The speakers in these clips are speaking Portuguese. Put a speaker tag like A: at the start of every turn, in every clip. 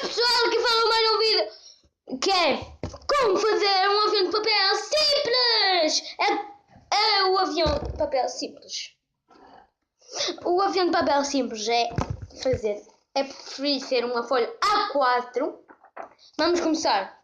A: Oi pessoal, aqui fala mais um vídeo que é como fazer um avião de papel simples. É o avião de papel simples. O avião de papel simples é preferir ser uma folha A4. Vamos começar.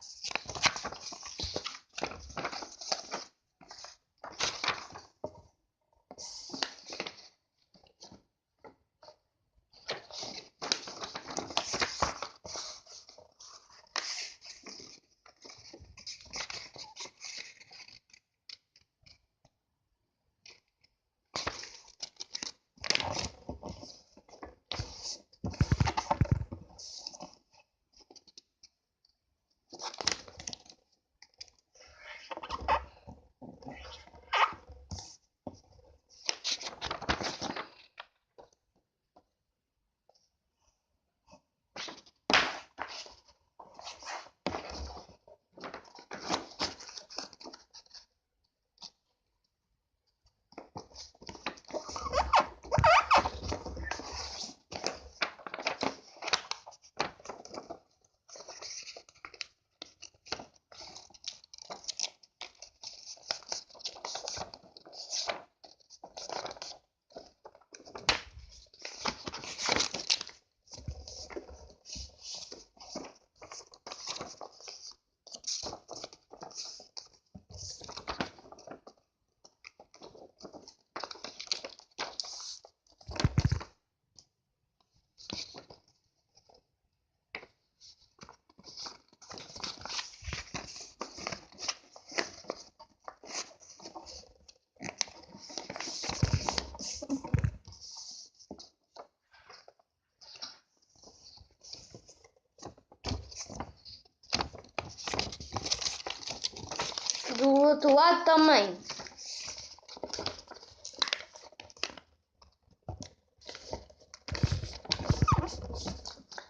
A: Do outro lado também.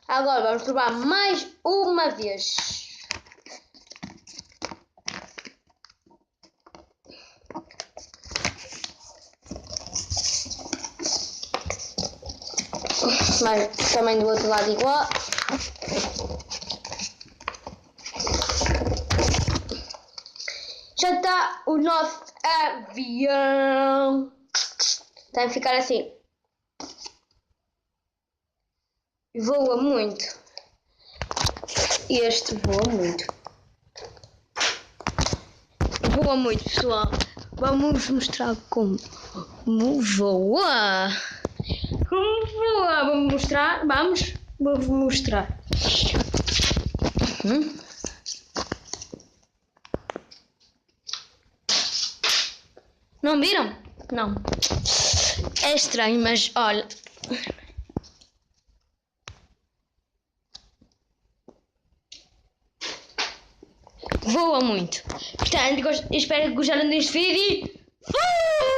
A: Agora vamos provar mais uma vez. Mas também do outro lado igual. Já está o nosso avião. Tem que ficar assim. Voa muito. Este voa muito. Voa muito, pessoal. Vamos mostrar como voa. Como voa. Vamos mostrar. Vou mostrar. Não viram? Não. É estranho, mas olha. Voa muito. Portanto, espero que gostaram deste vídeo. Fui!